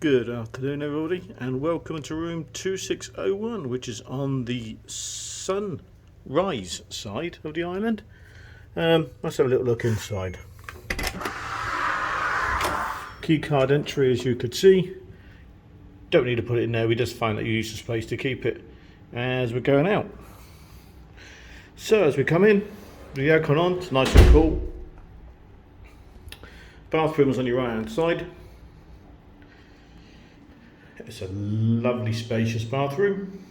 Good afternoon, everybody, and welcome to room 2601, which is on the sunrise side of the island. Let's have a little look inside. Key card entry, as you could see. Don't need to put it in there, we just find that you use the space to keep it as we're going out. So as we come in, the aircon on, it's nice and cool. Bathroom is on your right hand side. It's a lovely spacious bathroom.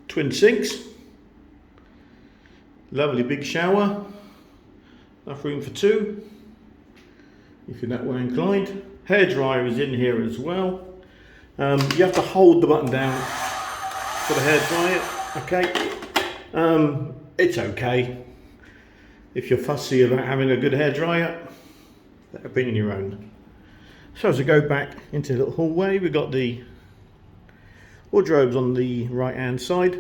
Twin sinks. Lovely big shower. Enough room for two, if you're that way inclined. Hairdryer is in here as well. You have to hold the button down for the hairdryer. Okay. It's okay. If you're fussy about having a good hairdryer, bring in your own. So as we go back into the little hallway, we've got the wardrobes on the right hand side.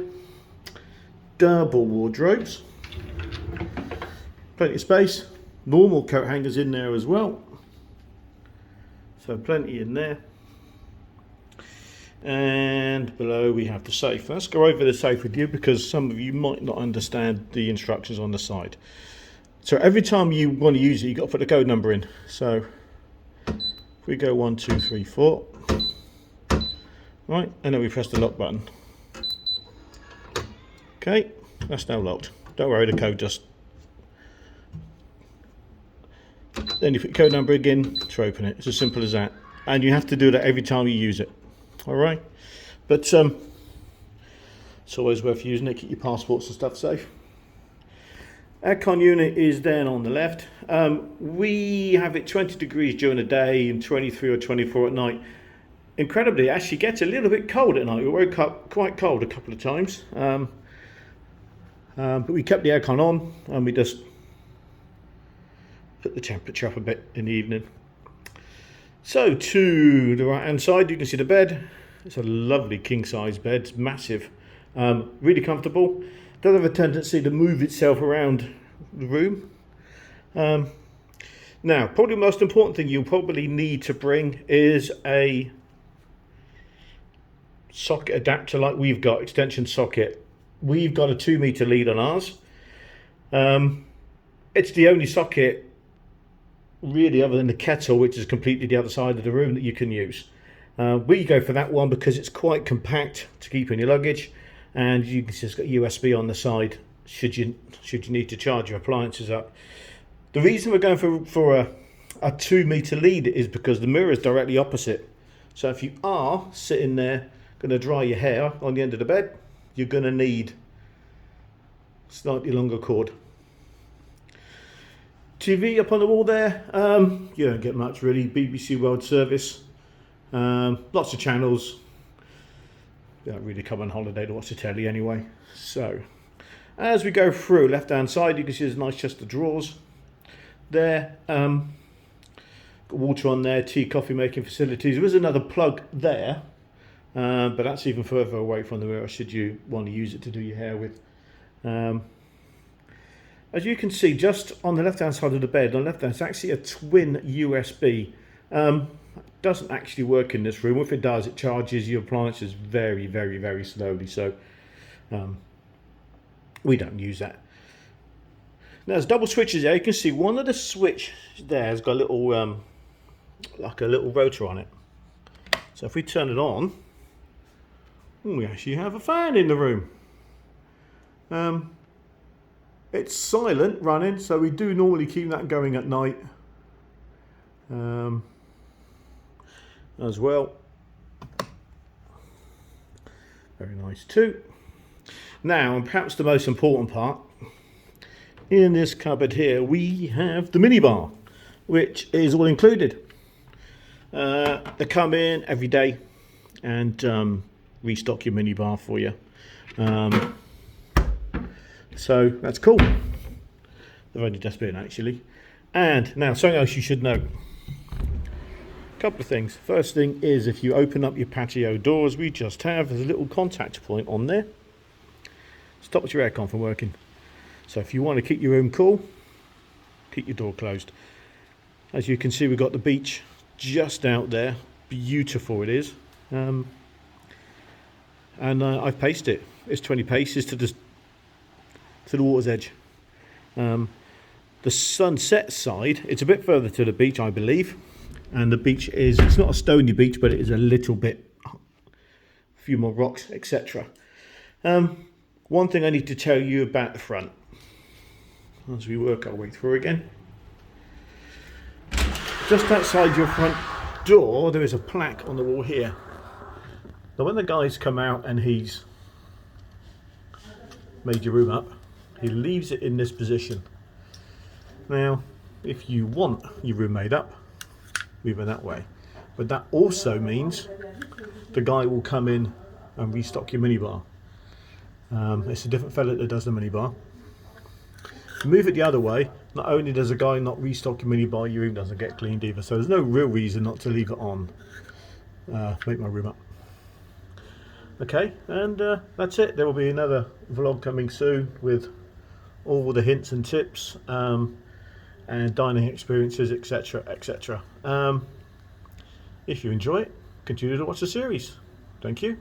Double wardrobes. Plenty of space. Normal coat hangers in there as well. So plenty in there. And below we have the safe. Let's go over the safe with you because some of you might not understand the instructions on the side. So every time you want to use it, you've got to put the code number in. So if we go 1, 2, 3, 4, right, and then we press the lock button. Okay, that's now locked. Don't worry, the code just. Then you put your code number again to open it. It's as simple as that. And you have to do that every time you use it. All right, but it's always worth using it. Keep your passports and stuff safe. Aircon unit is then on the left. We have it 20 degrees during the day and 23 or 24 at night. Incredibly, it actually gets a little bit cold at night. We woke up quite cold a couple of times. But we kept the aircon on and we just put the temperature up a bit in the evening. So to the right hand side, you can see the bed. It's a lovely king size bed. It's massive, really comfortable. Does have a tendency to move itself around the room. Now, probably the most important thing you'll probably need to bring is a socket adapter like we've got, extension socket. We've got a 2 meter lead on ours. It's the only socket really other than the kettle, which is completely the other side of the room, that you can use. We go for that one because it's quite compact to keep in your luggage. And you can just got USB on the side should you need to charge your appliances up. The reason we're going for a 2 meter lead is because the mirror is directly opposite. So if you are sitting there going to dry your hair on the end of the bed, you're going to need slightly longer cord. TV up on the wall there. You don't get much really. BBC World Service. Lots of channels. You don't really come on holiday to watch the telly anyway. So, as we go through, left hand side, you can see there's a nice chest of drawers there. Got water on there, tea, coffee making facilities. There is another plug there, but that's even further away from the mirror should you want to use it to do your hair with. As you can see, just on the left hand side of the bed, on the left hand, it's actually a twin USB. Doesn't actually work in this room. If it does, it charges your appliances very, very, very slowly. So we don't use that. Now there's double switches there. You can see one of the switch there has got a little like a little rotor on it. So if we turn it on, we actually have a fan in the room. It's silent running, so we do normally keep that going at night. As well. Very nice too. Now, and perhaps the most important part, in this cupboard here we have the minibar, which is all included. They come in every day and restock your minibar for you. So that's cool. They've only just been actually. And now something else you should know. Couple of things. First thing is, if you open up your patio doors, we just have, there's a little contact point on there. Stops your aircon from working. So if you want to keep your room cool, keep your door closed. As you can see, we've got the beach just out there. Beautiful it is. And I've paced it. It's 20 paces to the water's edge. The sunset side, it's a bit further to the beach, I believe. And the beach it's not a stony beach, but it is a little bit, a few more rocks, etc. One thing I need to tell you about the front, as we work our way through again. Just outside your front door, there is a plaque on the wall here. Now when the guy's come out and he's made your room up, he leaves it in this position. Now, if you want your room made up, move it that way. But that also means the guy will come in and restock your minibar. It's a different fella that does the minibar. Move it the other way, not only does a guy not restock your minibar, your room doesn't get cleaned either. So there's no real reason not to leave it on. Make my room up. Okay, and that's it. There will be another vlog coming soon with all the hints and tips and dining experiences, etc, etc. If you enjoy it, continue to watch the series. Thank you.